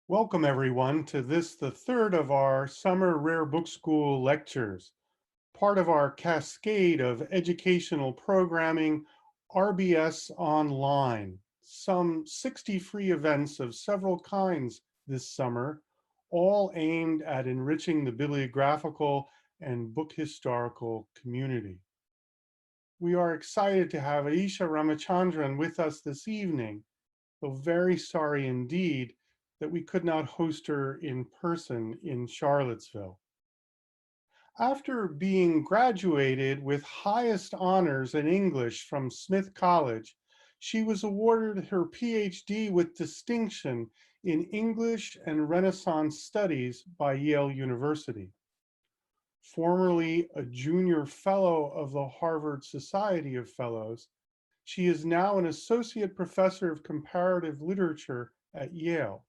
Welcome everyone to this, the third of our Summer Rare Book School lectures, part of our cascade of educational programming, RBS Online, some 60 free events of several kinds this summer, all aimed at enriching the bibliographical and book historical community. We are excited to have Ayesha Ramachandran with us this evening, though very sorry indeed that we could not host her in person in Charlottesville. After being graduated with highest honors in English from Smith College, she was awarded her PhD with distinction in English and Renaissance Studies by Yale University. Formerly a junior fellow of the Harvard Society of Fellows, she is now an associate professor of comparative literature at Yale.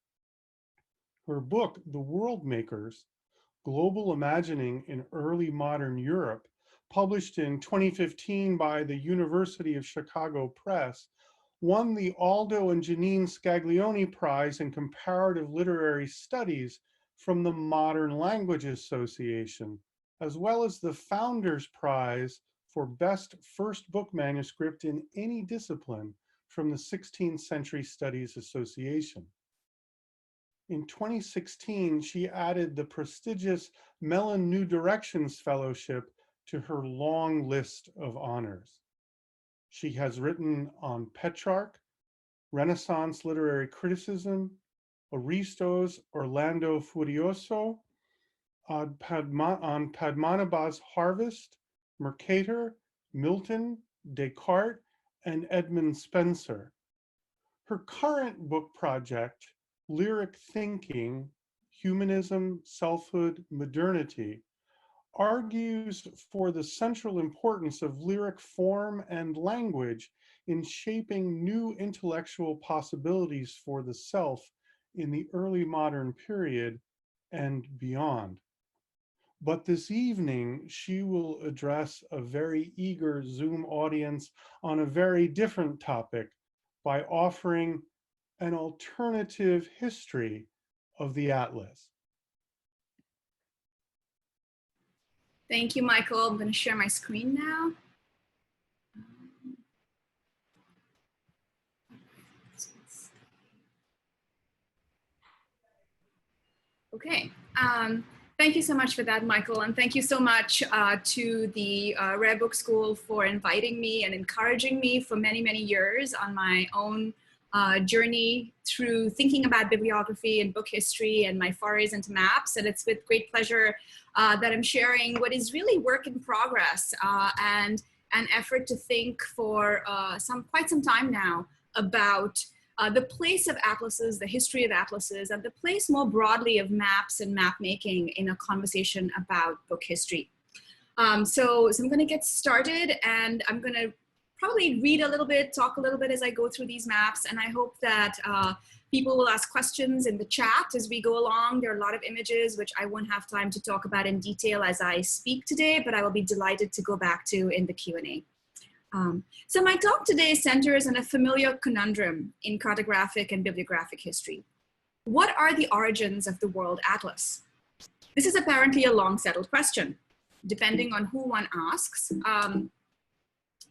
Her book, The World Makers, Global Imagining in Early Modern Europe, published in 2015 by the University of Chicago Press, won the Aldo and Janine Scaglione Prize in Comparative Literary Studies from the Modern Language Association, as well as the Founders Prize for Best First Book Manuscript in Any Discipline from the 16th Century Studies Association. In 2016, she added the prestigious Mellon New Directions Fellowship to her long list of honors. She has written on Petrarch, Renaissance literary criticism, Aristo's Orlando Furioso, on Padmanabh's Harvest, Mercator, Milton, Descartes, and Edmund Spenser. Her current book project, Lyric Thinking, Humanism, Selfhood, Modernity, argues for the central importance of lyric form and language in shaping new intellectual possibilities for the self in the early modern period and beyond. But this evening, she will address a very eager Zoom audience on a very different topic by offering an alternative history of the Atlas. Thank you, Michael. I'm going to share my screen now. Okay. Thank you so much for that, Michael. And thank you so much to the Rare Book School for inviting me and encouraging me for many, many years on my own journey through thinking about bibliography and book history and my forays into maps. And it's with great pleasure that I'm sharing what is really work in progress and an effort to think for quite some time now about the place of atlases, the history of atlases, and the place more broadly of maps and map making in a conversation about book history. So I'm going to get started, and I'm going to probably read a little bit, talk a little bit as I go through these maps, and I hope that people will ask questions in the chat as we go along. There are a lot of images which I won't have time to talk about in detail as I speak today, but I will be delighted to go back to in the Q&A. So my talk today centers on a familiar conundrum in cartographic and bibliographic history. What are the origins of the World Atlas? This is apparently a long settled question, depending on who one asks.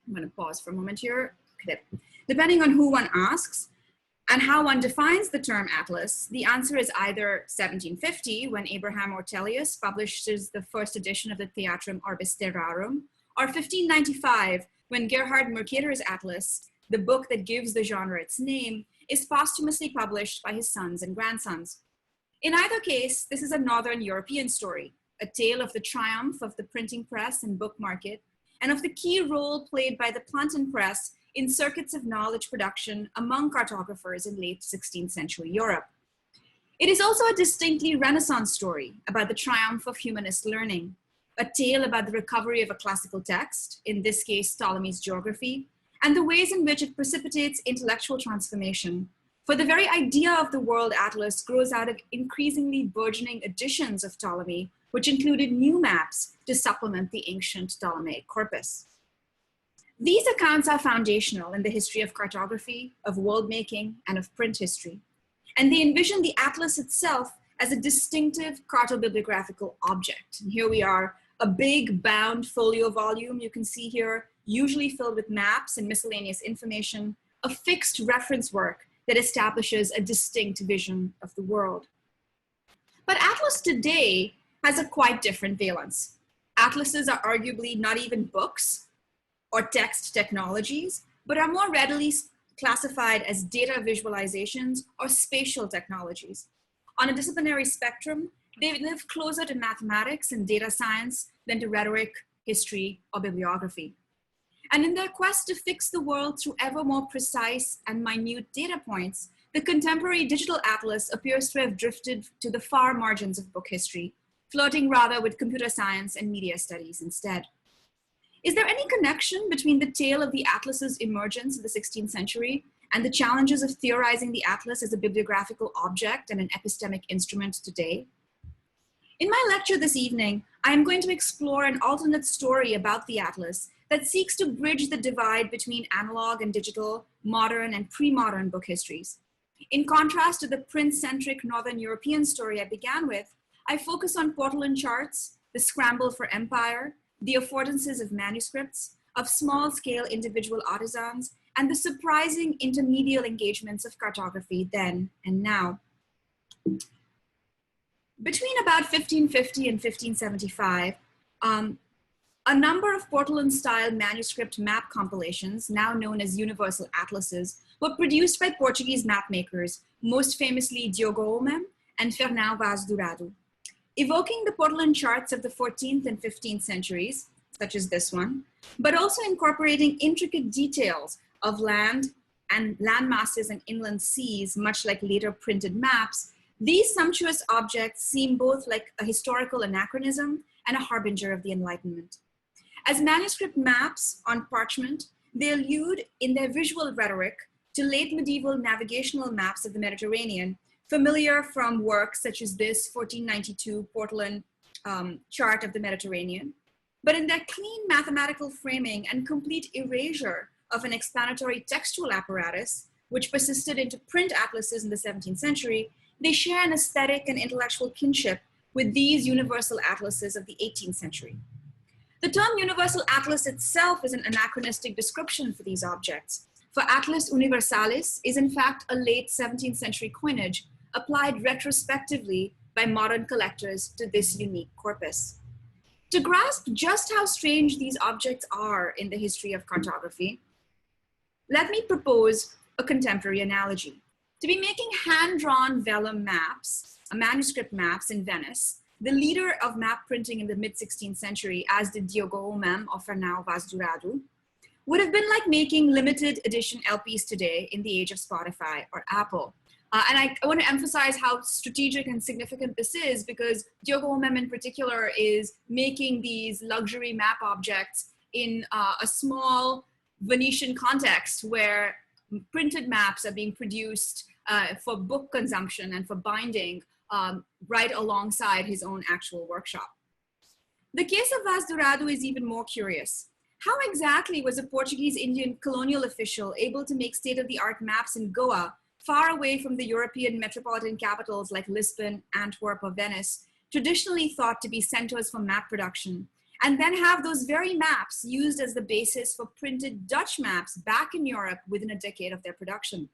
I'm going to pause for a moment here. Okay. Depending on who one asks and how one defines the term atlas, the answer is either 1750, when Abraham Ortelius publishes the first edition of the Theatrum, Orbis, Terrarum, or 1595, when Gerhard Mercator's Atlas, the book that gives the genre its name, is posthumously published by his sons and grandsons. In either case, this is a Northern European story, a tale of the triumph of the printing press and book market, and of the key role played by the Plantin press in circuits of knowledge production among cartographers in late 16th century Europe. It is also a distinctly Renaissance story about the triumph of humanist learning, a tale about the recovery of a classical text, in this case Ptolemy's geography, and the ways in which it precipitates intellectual transformation. For the very idea of the World Atlas grows out of increasingly burgeoning editions of Ptolemy, which included new maps to supplement the ancient Ptolemaic corpus. These accounts are foundational in the history of cartography, of world making, and of print history. And they envision the atlas itself as a distinctive cartobibliographical object. And here we are, a big bound folio volume you can see here, usually filled with maps and miscellaneous information, a fixed reference work that establishes a distinct vision of the world. But Atlas today has a quite different valence. Atlases are arguably not even books or text technologies, but are more readily classified as data visualizations or spatial technologies. On a disciplinary spectrum, they live closer to mathematics and data science than to rhetoric, history, or bibliography. And in their quest to fix the world through ever more precise and minute data points, the contemporary digital atlas appears to have drifted to the far margins of book history, flirting rather with computer science and media studies instead. Is there any connection between the tale of the atlas's emergence in the 16th century and the challenges of theorizing the atlas as a bibliographical object and an epistemic instrument today? In my lecture this evening, I am going to explore an alternate story about the atlas that seeks to bridge the divide between analog and digital, modern and pre-modern book histories. In contrast to the print-centric Northern European story I began with, I focus on portolan charts, the scramble for empire, the affordances of manuscripts, of small-scale individual artisans, and the surprising inter-medial engagements of cartography then and now. Between about 1550 and 1575, a number of portolan-style manuscript map compilations, now known as universal atlases, were produced by Portuguese mapmakers, most famously Diogo Homem and Fernão Vaz Dourado. Evoking the portolan charts of the 14th and 15th centuries, such as this one, but also incorporating intricate details of land and land masses and inland seas, much like later printed maps, these sumptuous objects seem both like a historical anachronism and a harbinger of the Enlightenment. As manuscript maps on parchment, they allude in their visual rhetoric to late medieval navigational maps of the Mediterranean, familiar from works such as this 1492 portolan chart of the Mediterranean. But in their clean mathematical framing and complete erasure of an explanatory textual apparatus, which persisted into print atlases in the 17th century, they share an aesthetic and intellectual kinship with these universal atlases of the 18th century. The term universal atlas itself is an anachronistic description for these objects, for atlas universalis is in fact a late 17th century coinage applied retrospectively by modern collectors to this unique corpus. To grasp just how strange these objects are in the history of cartography, let me propose a contemporary analogy. To be making hand-drawn vellum maps, manuscript maps in Venice, the leader of map printing in the mid-16th century, as did Diogo Homem or Fernão Vaz Dourado, would have been like making limited edition LPs today in the age of Spotify or Apple. And I want to emphasize how strategic and significant this is because Diogo Homem in particular is making these luxury map objects in a small Venetian context where printed maps are being produced for book consumption and for binding right alongside his own actual workshop. The case of Vaz Dourado is even more curious. How exactly was a Portuguese Indian colonial official able to make state-of-the-art maps in Goa, far away from the European metropolitan capitals like Lisbon, Antwerp, or Venice, traditionally thought to be centers for map production, and then have those very maps used as the basis for printed Dutch maps back in Europe within a decade of their production?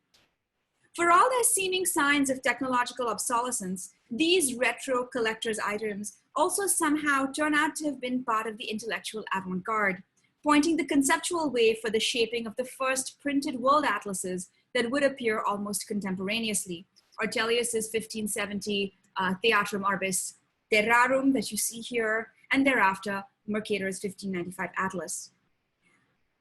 For all their seeming signs of technological obsolescence, these retro collector's items also somehow turn out to have been part of the intellectual avant-garde, pointing the conceptual way for the shaping of the first printed world atlases that would appear almost contemporaneously. Ortelius's 1570 Theatrum orbis terrarum that you see here, and thereafter Mercator's 1595 Atlas.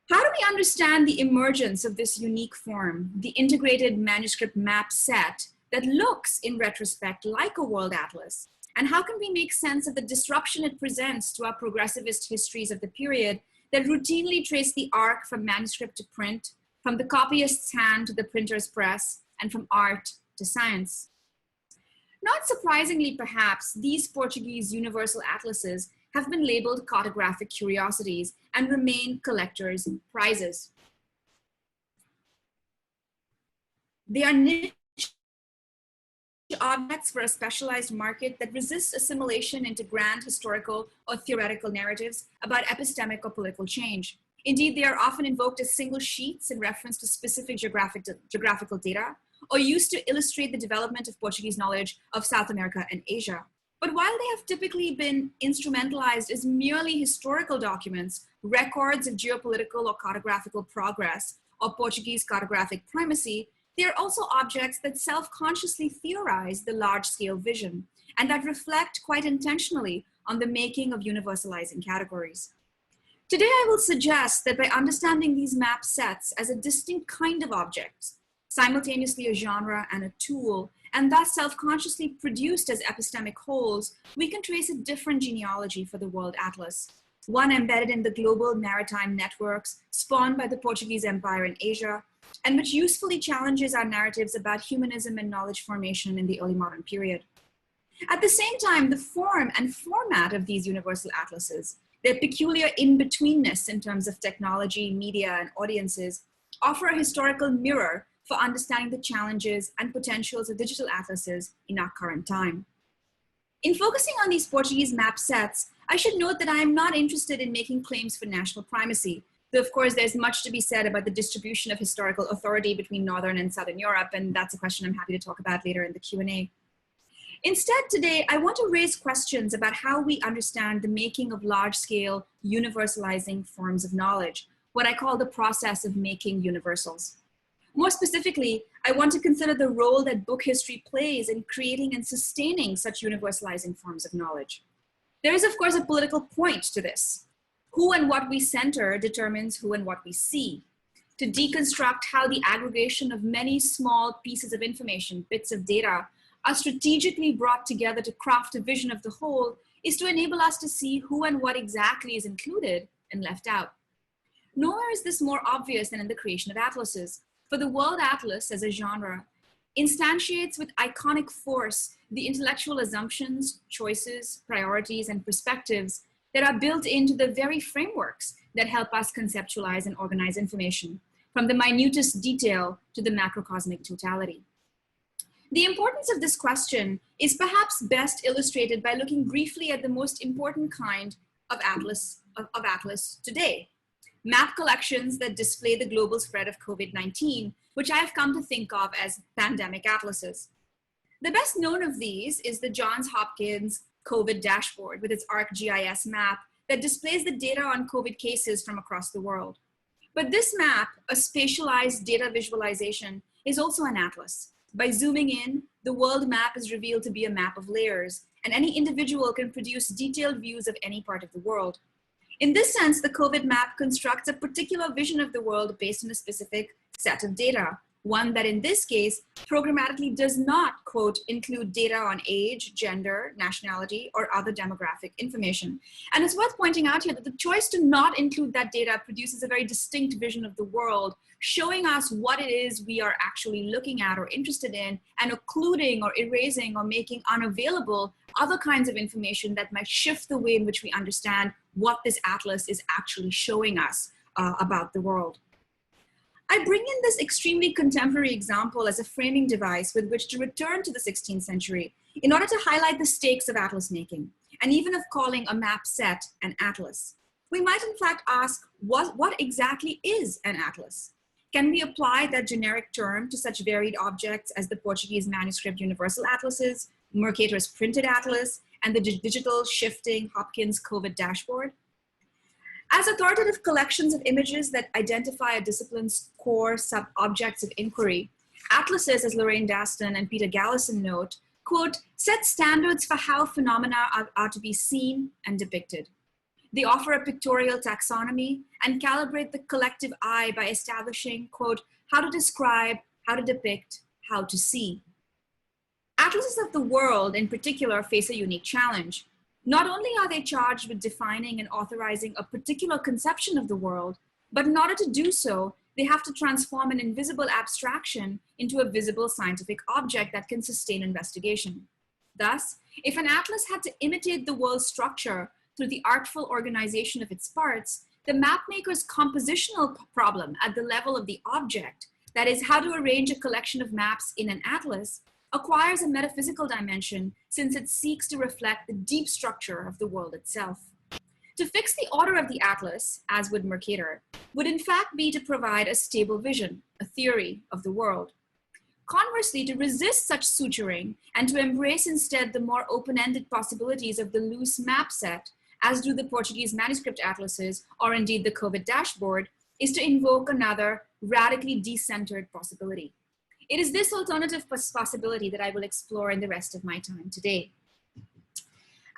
How do we understand the emergence of this unique form, the integrated manuscript map set that looks in retrospect like a world atlas? And how can we make sense of the disruption it presents to our progressivist histories of the period that routinely trace the arc from manuscript to print, from the copyist's hand to the printer's press, and from art to science? Not surprisingly, perhaps, these Portuguese universal atlases have been labeled cartographic curiosities and remain collectors' prizes. They are niche objects for a specialized market that resists assimilation into grand historical or theoretical narratives about epistemic or political change. Indeed, they are often invoked as single sheets in reference to specific geographical data, or used to illustrate the development of Portuguese knowledge of South America and Asia. But while they have typically been instrumentalized as merely historical documents, records of geopolitical or cartographical progress, or Portuguese cartographic primacy, they are also objects that self-consciously theorize the large-scale vision, and that reflect quite intentionally on the making of universalizing categories. Today, I will suggest that by understanding these map sets as a distinct kind of objects, simultaneously a genre and a tool, and thus self-consciously produced as epistemic wholes, we can trace a different genealogy for the world atlas, one embedded in the global maritime networks spawned by the Portuguese Empire in Asia, and which usefully challenges our narratives about humanism and knowledge formation in the early modern period. At the same time, the form and format of these universal atlases, their peculiar in-betweenness in terms of technology, media, and audiences, offer a historical mirror for understanding the challenges and potentials of digital atlases in our current time. In focusing on these Portuguese map sets, I should note that I am not interested in making claims for national primacy, though of course there's much to be said about the distribution of historical authority between Northern and Southern Europe, and that's a question I'm happy to talk about later in the Q&A. Instead, today, I want to raise questions about how we understand the making of large-scale universalizing forms of knowledge, what I call the process of making universals. More specifically, I want to consider the role that book history plays in creating and sustaining such universalizing forms of knowledge. There is, of course, a political point to this. Who and what we center determines who and what we see. To deconstruct how the aggregation of many small pieces of information, bits of data, are strategically brought together to craft a vision of the whole is to enable us to see who and what exactly is included and left out. Nowhere is this more obvious than in the creation of atlases. For the world atlas as a genre instantiates with iconic force the intellectual assumptions, choices, priorities, and perspectives that are built into the very frameworks that help us conceptualize and organize information, from the minutest detail to the macrocosmic totality. The importance of this question is perhaps best illustrated by looking briefly at the most important kind of atlas today, map collections that display the global spread of COVID-19, which I have come to think of as pandemic atlases. The best known of these is the Johns Hopkins COVID dashboard with its ArcGIS map that displays the data on COVID cases from across the world. But this map, a spatialized data visualization, is also an atlas. By zooming in, the world map is revealed to be a map of layers, and any individual can produce detailed views of any part of the world. In this sense, the COVID map constructs a particular vision of the world based on a specific set of data, one that in this case programmatically does not, quote, include data on age, gender, nationality, or other demographic information. And it's worth pointing out here that the choice to not include that data produces a very distinct vision of the world, showing us what it is we are actually looking at or interested in, and occluding or erasing or making unavailable other kinds of information that might shift the way in which we understand what this atlas is actually showing us about the world. I bring in this extremely contemporary example as a framing device with which to return to the 16th century in order to highlight the stakes of atlas making, and even of calling a map set an atlas. We might in fact ask, what exactly is an atlas? Can we apply that generic term to such varied objects as the Portuguese manuscript universal atlases, Mercator's printed atlas, and the digital shifting Hopkins COVID dashboard? As authoritative collections of images that identify a discipline's core sub-objects of inquiry, atlases, as Lorraine Daston and Peter Gallison note, quote, set standards for how phenomena are to be seen and depicted. They offer a pictorial taxonomy and calibrate the collective eye by establishing, quote, how to describe, how to depict, how to see. Atlases of the world in particular face a unique challenge. Not only are they charged with defining and authorizing a particular conception of the world, but in order to do so, they have to transform an invisible abstraction into a visible scientific object that can sustain investigation. Thus, if an atlas had to imitate the world's structure through the artful organization of its parts, the mapmaker's compositional problem at the level of the object, that is, how to arrange a collection of maps in an atlas, acquires a metaphysical dimension since it seeks to reflect the deep structure of the world itself. To fix the order of the atlas, as would Mercator, would in fact be to provide a stable vision, a theory of the world. Conversely, to resist such suturing and to embrace instead the more open-ended possibilities of the loose map set, as do the Portuguese manuscript atlases, or indeed the COVID dashboard, is to invoke another radically decentered possibility. It is this alternative possibility that I will explore in the rest of my time today.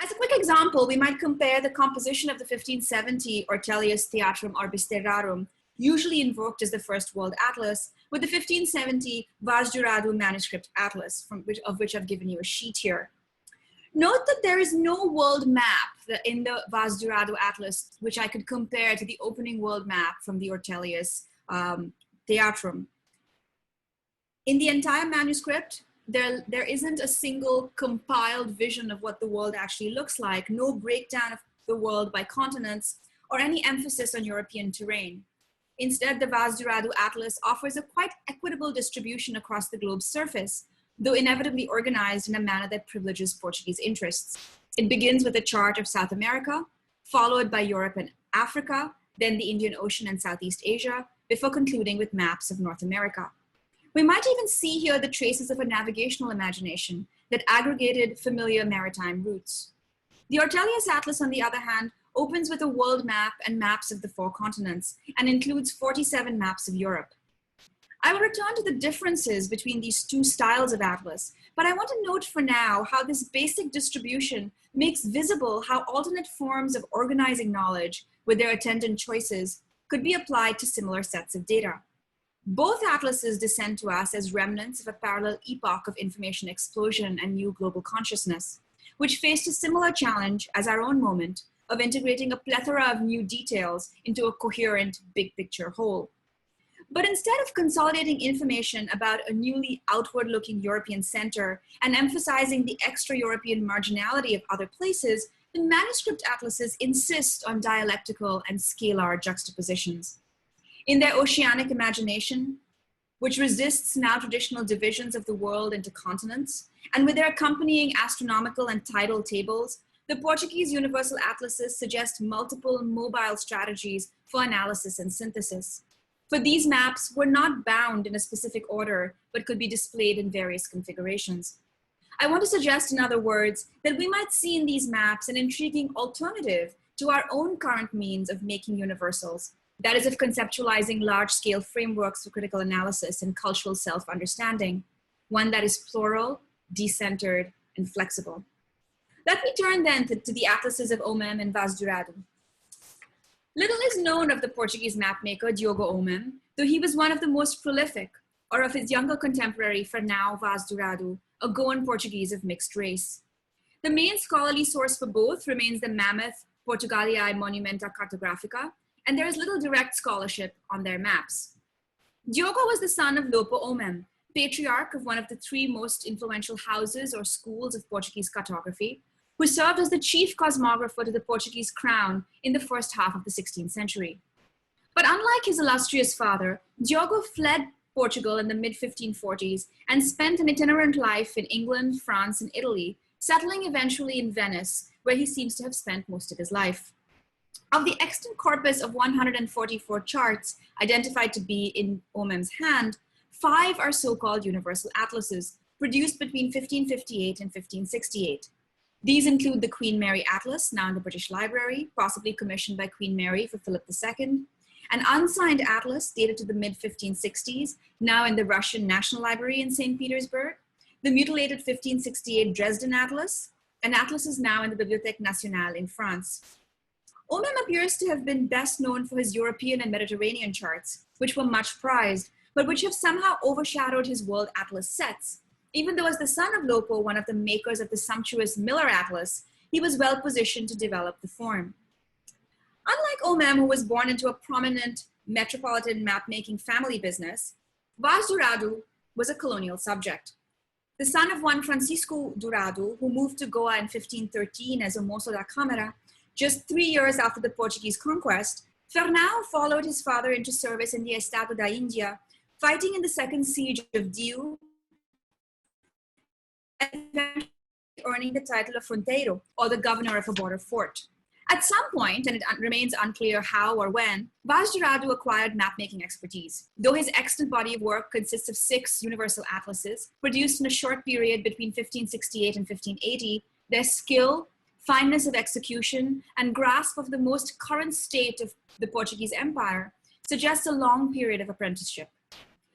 As a quick example, we might compare the composition of the 1570 Ortelius Theatrum, orbis, terrarum, usually invoked as the first world atlas, with the 1570 Dourado manuscript atlas, of which I've given you a sheet here. Note that there is no world map in the Dourado Atlas, which I could compare to the opening world map from the Ortelius Theatrum. In the entire manuscript, there isn't a single compiled vision of what the world actually looks like, no breakdown of the world by continents, or any emphasis on European terrain. Instead, the Dourado Atlas offers a quite equitable distribution across the globe's surface, though inevitably organized in a manner that privileges Portuguese interests. It begins with a chart of South America, followed by Europe and Africa, then the Indian Ocean and Southeast Asia, before concluding with maps of North America. We might even see here the traces of a navigational imagination that aggregated familiar maritime routes. The Ortelius Atlas, on the other hand, opens with a world map and maps of the 4 continents and includes 47 maps of Europe. I will return to the differences between these two styles of atlas, but I want to note for now how this basic distribution makes visible how alternate forms of organizing knowledge with their attendant choices could be applied to similar sets of data. Both atlases descend to us as remnants of a parallel epoch of information explosion and new global consciousness, which faced a similar challenge as our own moment of integrating a plethora of new details into a coherent big picture whole. But instead of consolidating information about a newly outward-looking European center and emphasizing the extra-European marginality of other places, the manuscript atlases insist on dialectical and scalar juxtapositions. In their oceanic imagination, which resists now traditional divisions of the world into continents, and with their accompanying astronomical and tidal tables, the Portuguese universal atlases suggest multiple mobile strategies for analysis and synthesis. For these maps were not bound in a specific order, but could be displayed in various configurations. I want to suggest, in other words, that we might see in these maps an intriguing alternative to our own current means of making universals, that is, of conceptualizing large-scale frameworks for critical analysis and cultural self-understanding, one that is plural, decentered, and flexible. Let me turn then to the atlases of OMM and Dourado. Little is known of the Portuguese mapmaker Diogo Homem, though he was one of the most prolific, or of his younger contemporary Fernão Dourado, a Goan Portuguese of mixed race. The main scholarly source for both remains the mammoth Portugaliae Monumenta Cartographica, and there is little direct scholarship on their maps. Diogo was the son of Lopo Homem, patriarch of one of the 3 most influential houses or schools of Portuguese cartography, who served as the chief cosmographer to the Portuguese crown in the first half of the 16th century. But unlike his illustrious father, Diogo fled Portugal in the mid-1540s and spent an itinerant life in England, France, and Italy, settling eventually in Venice, where he seems to have spent most of his life. Of the extant corpus of 144 charts identified to be in Homem's hand, 5 are so-called universal atlases, produced between 1558 and 1568. These include the Queen Mary Atlas, now in the British Library, possibly commissioned by Queen Mary for Philip II, an unsigned atlas dated to the mid-1560s, now in the Russian National Library in St. Petersburg, the mutilated 1568 Dresden Atlas, and atlases now in the Bibliothèque Nationale in France. Homem appears to have been best known for his European and Mediterranean charts, which were much prized, but which have somehow overshadowed his world atlas sets. Even though as the son of Lopo, one of the makers of the sumptuous Miller Atlas, he was well positioned to develop the form. Unlike Homem, who was born into a prominent metropolitan map-making family business, Dourado was a colonial subject. The son of one Francisco Dourado, who moved to Goa in 1513 as a moço da Câmara, just 3 years after the Portuguese conquest, Fernão followed his father into service in the Estado da Índia, fighting in the second siege of Diu eventually earning the title of fronteiro, or the governor of a border fort. At some point, and it remains unclear how or when, Vaz Dourado acquired mapmaking expertise. Though his extant body of work consists of 6 universal atlases, produced in a short period between 1568 and 1580, their skill, fineness of execution, and grasp of the most current state of the Portuguese Empire suggests a long period of apprenticeship.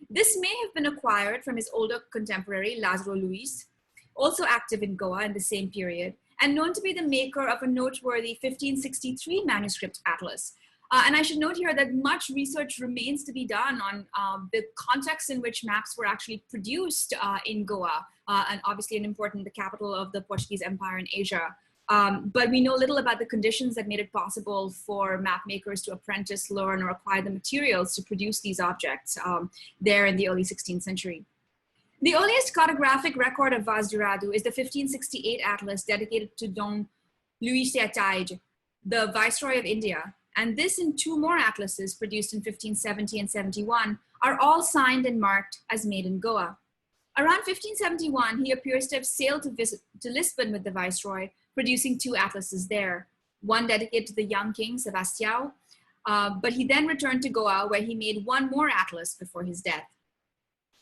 This may have been acquired from his older contemporary, Lázaro Luís, also active in Goa in the same period, and known to be the maker of a noteworthy 1563 manuscript atlas. And I should note here that much research remains to be done on the context in which maps were actually produced in Goa, and obviously the capital of the Portuguese Empire in Asia. But we know little about the conditions that made it possible for map makers to apprentice, learn, or acquire the materials to produce these objects there in the early 16th century. The earliest cartographic record of Vaz Dourado is the 1568 atlas dedicated to Dom Luís de Ataide, the Viceroy of India, and this and 2 more atlases produced in 1570 and 71 are all signed and marked as made in Goa. Around 1571, he appears to have sailed to Lisbon with the Viceroy, producing 2 atlases there, one dedicated to the young king, Sebastião, but he then returned to Goa where he made 1 more atlas before his death.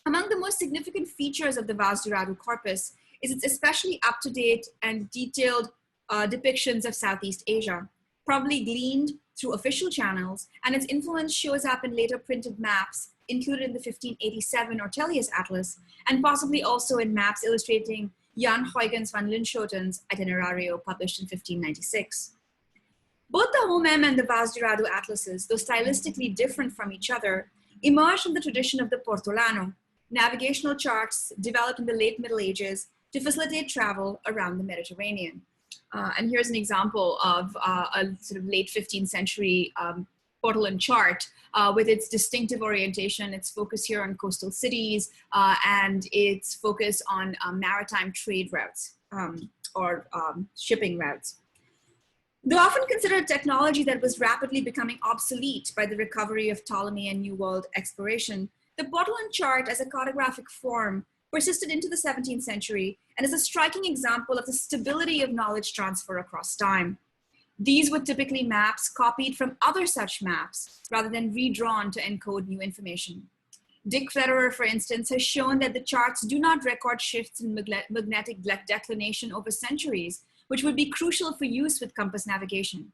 Among the most significant features of the Vaz Dourado corpus is its especially up-to-date and detailed depictions of Southeast Asia, probably gleaned through official channels, and its influence shows up in later printed maps included in the 1587 Ortelius Atlas, and possibly also in maps illustrating Jan Huygens van Linschoten's Itinerario published in 1596. Both the OMM and the Vaz Dourado atlases, though stylistically different from each other, emerged from the tradition of the portolano, navigational charts developed in the late Middle Ages to facilitate travel around the Mediterranean. And here's an example of a sort of late 15th century portolan chart with its distinctive orientation, its focus here on coastal cities, and its focus on maritime trade routes or shipping routes. Though often considered technology that was rapidly becoming obsolete by the recovery of Ptolemy and New World exploration, the portolan chart as a cartographic form persisted into the 17th century and is a striking example of the stability of knowledge transfer across time. These were typically maps copied from other such maps rather than redrawn to encode new information. Dick Federer, for instance, has shown that the charts do not record shifts in magnetic declination over centuries, which would be crucial for use with compass navigation.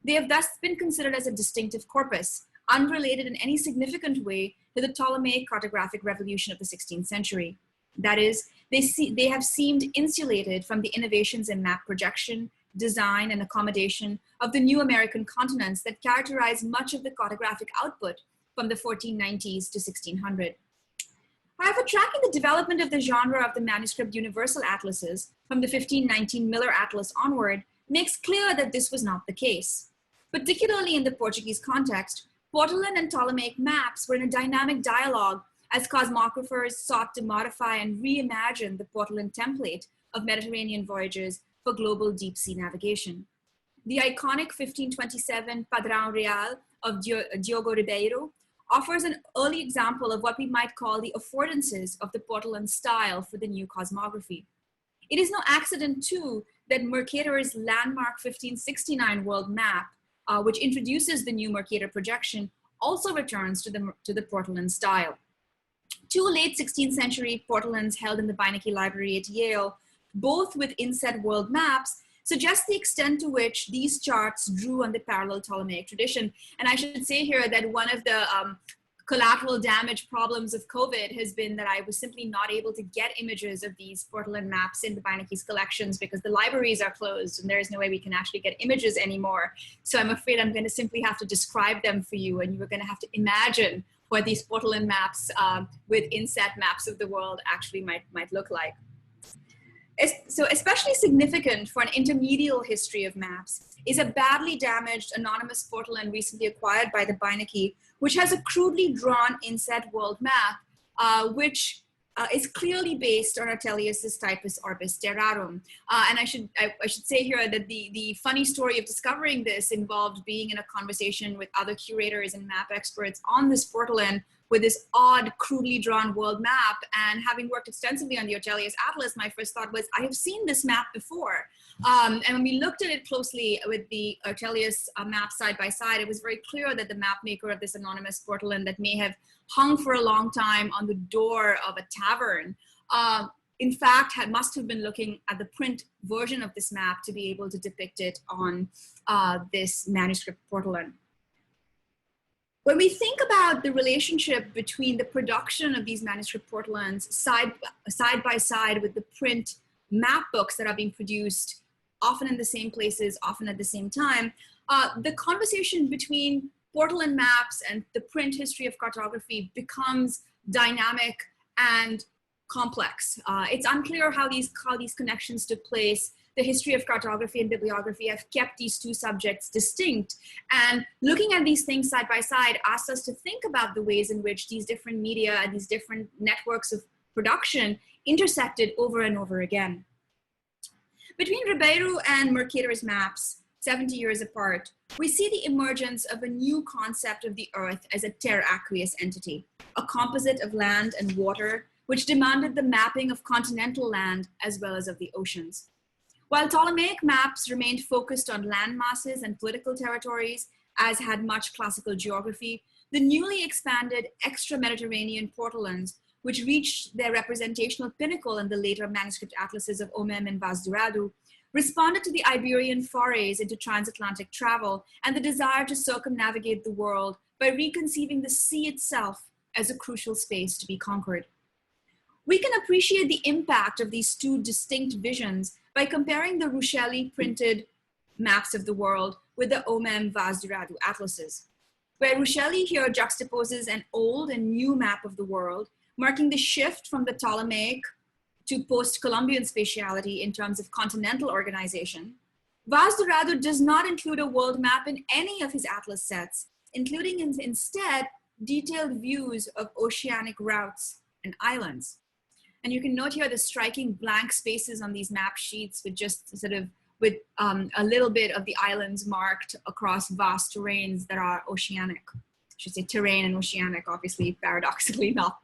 They have thus been considered as a distinctive corpus, unrelated in any significant way to the Ptolemaic cartographic revolution of the 16th century. That is, they have seemed insulated from the innovations in map projection, design, and accommodation of the new American continents that characterize much of the cartographic output from the 1490s to 1600. However, tracking the development of the genre of the manuscript universal atlases from the 1519 Miller Atlas onward makes clear that this was not the case. Particularly in the Portuguese context, portolan and Ptolemaic maps were in a dynamic dialogue as cosmographers sought to modify and reimagine the portolan template of Mediterranean voyages for global deep sea navigation. The iconic 1527 Padrão Real of Diogo Ribeiro offers an early example of what we might call the affordances of the portolan-style for the new cosmography. It is no accident, too, that Mercator's landmark 1569 world map, which introduces the new Mercator projection, also returns to the portolan style. 2 late 16th century portolans held in the Beinecke Library at Yale, both with inset world maps, suggest the extent to which these charts drew on the parallel Ptolemaic tradition. And I should say here that one of the collateral damage problems of COVID has been that I was simply not able to get images of these portolan maps in the Beinecke's collections because the libraries are closed and there is no way we can actually get images anymore. So I'm afraid I'm going to simply have to describe them for you, and you're going to have to imagine what these portolan maps with inset maps of the world actually might look like. So especially significant for an intermedial history of maps is a badly damaged anonymous portolan recently acquired by the Beinecke, which has a crudely drawn inset world map, which is clearly based on Ortelius's typus orbis terrarum. And I should say here that the funny story of discovering this involved being in a conversation with other curators and map experts on this portolan with this odd, crudely drawn world map. And having worked extensively on the Ortelius Atlas, my first thought was, I have seen this map before. And when we looked at it closely with the Ortelius map side by side, it was very clear that the map maker of this anonymous portolan that may have hung for a long time on the door of a tavern, in fact, must have been looking at the print version of this map to be able to depict it on this manuscript portolan. When we think about the relationship between the production of these manuscript portolans side by side with the print map books that are being produced, often in the same places, often at the same time, the conversation between portolan maps and the print history of cartography becomes dynamic and complex. It's unclear how these connections took place. The history of cartography and bibliography have kept these two subjects distinct. And looking at these things side by side asks us to think about the ways in which these different media and these different networks of production intersected over and over again. Between Ribeiro and Mercator's maps, 70 years apart, we see the emergence of a new concept of the Earth as a terraqueous entity, a composite of land and water, which demanded the mapping of continental land as well as of the oceans. While Ptolemaic maps remained focused on land masses and political territories, as had much classical geography, the newly expanded extra-Mediterranean portolans, which reached their representational pinnacle in the later manuscript atlases of OMM and Dourado, responded to the Iberian forays into transatlantic travel and the desire to circumnavigate the world by reconceiving the sea itself as a crucial space to be conquered. We can appreciate the impact of these two distinct visions by comparing the Ruscelli printed maps of the world with the OMM Dourado atlases, where Ruscelli here juxtaposes an old and new map of the world, marking the shift from the Ptolemaic to post-Columbian spatiality in terms of continental organization. Dourado does not include a world map in any of his atlas sets, including instead detailed views of oceanic routes and islands. And you can note here the striking blank spaces on these map sheets with just sort of a little bit of the islands marked across vast terrains that are oceanic. I should say terrain and oceanic, obviously paradoxically not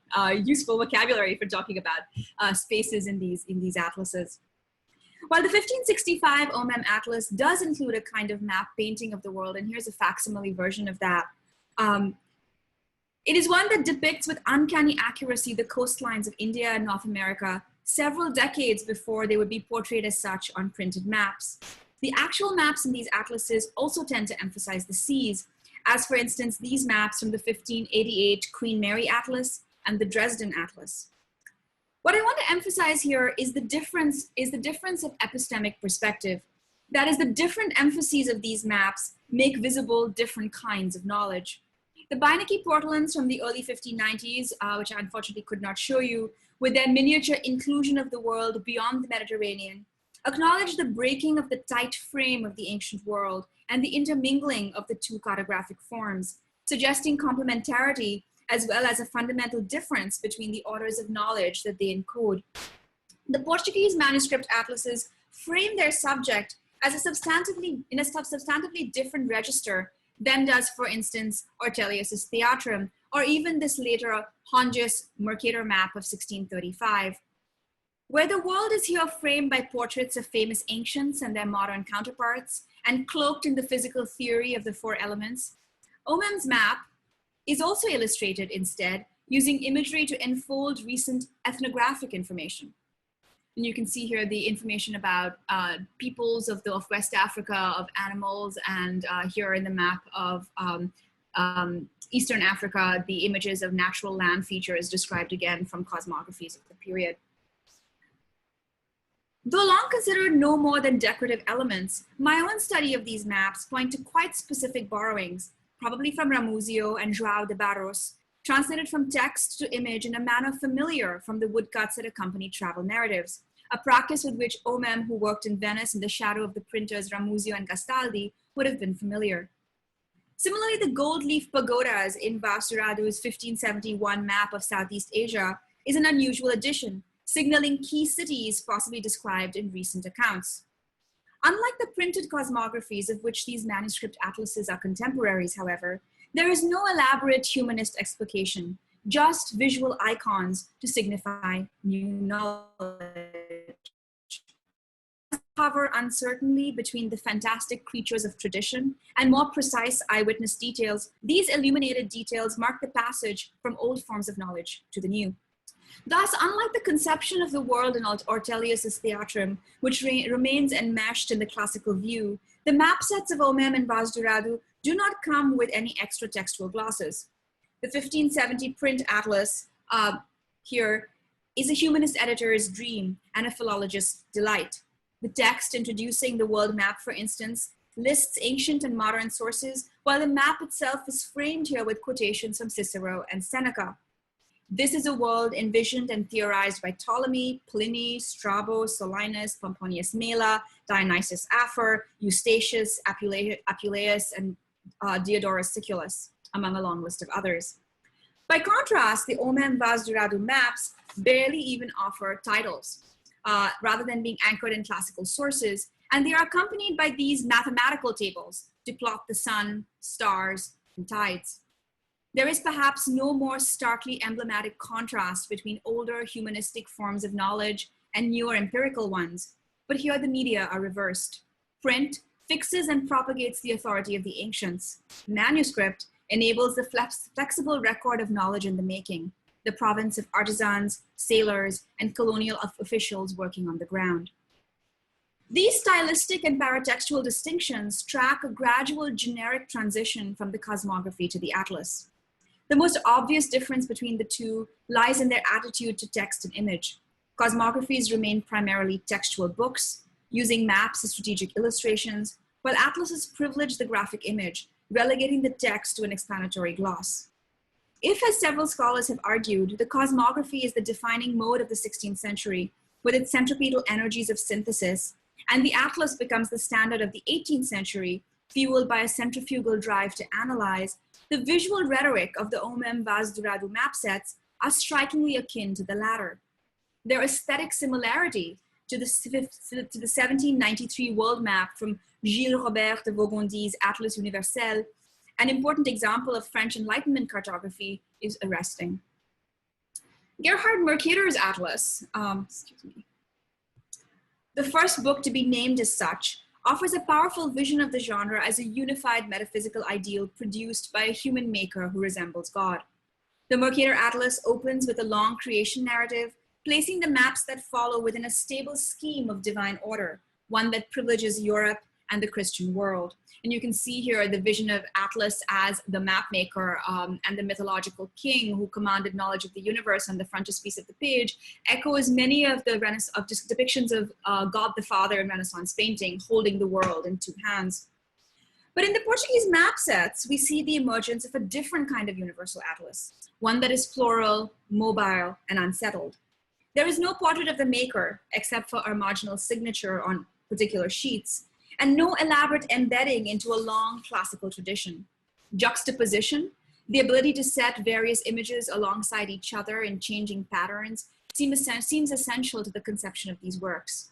useful vocabulary for talking about spaces in these atlases. While the 1565 OMM Atlas does include a kind of map painting of the world, and here's a facsimile version of that, it is one that depicts with uncanny accuracy the coastlines of India and North America several decades before they would be portrayed as such on printed maps. The actual maps in these atlases also tend to emphasize the seas, as for instance, these maps from the 1588 Queen Mary Atlas and the Dresden Atlas. What I want to emphasize here is the difference of epistemic perspective. That is, the different emphases of these maps make visible different kinds of knowledge. The Beinecke portolans from the early 1590s, which I unfortunately could not show you, with their miniature inclusion of the world beyond the Mediterranean, acknowledge the breaking of the tight frame of the ancient world and the intermingling of the two cartographic forms, suggesting complementarity as well as a fundamental difference between the orders of knowledge that they encode. The Portuguese manuscript atlases frame their subject as in a substantively different register than does, for instance, Ortelius's Theatrum, or even this later Hondius Mercator map of 1635. Where the world is here framed by portraits of famous ancients and their modern counterparts, and cloaked in the physical theory of the four elements, OMM's map is also illustrated instead using imagery to enfold recent ethnographic information. And you can see here the information about peoples of West Africa, of animals, and here in the map of Eastern Africa, the images of natural land features described again from cosmographies of the period. Though long considered no more than decorative elements, my own study of these maps point to quite specific borrowings, probably from Ramuzio and João de Barros, translated from text to image in a manner familiar from the woodcuts that accompany travel narratives, a practice with which OMM, who worked in Venice in the shadow of the printers Ramuzio and Gastaldi, would have been familiar. Similarly, the gold leaf pagodas in Dourado's 1571 map of Southeast Asia is an unusual addition, signaling key cities possibly described in recent accounts. Unlike the printed cosmographies of which these manuscript atlases are contemporaries, however, there is no elaborate humanist explication, just visual icons to signify new knowledge. Hover uncertainly between the fantastic creatures of tradition and more precise eyewitness details, these illuminated details mark the passage from old forms of knowledge to the new. Thus, unlike the conception of the world in Ortelius's Theatrum, which remains enmeshed in the classical view, the map sets of OMM and Dourado do not come with any extra textual glosses. The 1570 print atlas here is a humanist editor's dream and a philologist's delight. The text introducing the world map, for instance, lists ancient and modern sources, while the map itself is framed here with quotations from Cicero and Seneca. This is a world envisioned and theorized by Ptolemy, Pliny, Strabo, Solinus, Pomponius Mela, Dionysius Afer, Eustachius, Apuleius, and Diodorus Siculus, among a long list of others. By contrast, the OMM Dourado maps barely even offer titles, rather than being anchored in classical sources, and they are accompanied by these mathematical tables to plot the sun, stars, and tides. There is perhaps no more starkly emblematic contrast between older humanistic forms of knowledge and newer empirical ones, but here the media are reversed. Print fixes and propagates the authority of the ancients. Manuscript enables the flexible record of knowledge in the making, the province of artisans, sailors, and colonial officials working on the ground. These stylistic and paratextual distinctions track a gradual generic transition from the cosmography to the atlas. The most obvious difference between the two lies in their attitude to text and image. Cosmographies remain primarily textual books, using maps as strategic illustrations, while atlases privilege the graphic image, relegating the text to an explanatory gloss. If, as several scholars have argued, the cosmography is the defining mode of the 16th century, with its centripetal energies of synthesis, and the atlas becomes the standard of the 18th century, fueled by a centrifugal drive to analyze, the visual rhetoric of the OMM Dourado map sets are strikingly akin to the latter. Their aesthetic similarity to the 1793 world map from Gilles Robert de Vaugondy's Atlas Universel, an important example of French Enlightenment cartography, is arresting. Gerhard Mercator's Atlas, the first book to be named as such, offers a powerful vision of the genre as a unified metaphysical ideal produced by a human maker who resembles God. The Mercator Atlas opens with a long creation narrative, placing the maps that follow within a stable scheme of divine order, one that privileges Europe and the Christian world. And you can see here the vision of Atlas as the map maker and the mythological king who commanded knowledge of the universe on the frontispiece of the page echoes many of the depictions of God the Father in Renaissance painting, holding the world in two hands. But in the Portuguese map sets, we see the emergence of a different kind of universal atlas, one that is plural, mobile, and unsettled. There is no portrait of the maker except for our marginal signature on particular sheets, and no elaborate embedding into a long classical tradition. Juxtaposition, the ability to set various images alongside each other in changing patterns, seems essential to the conception of these works.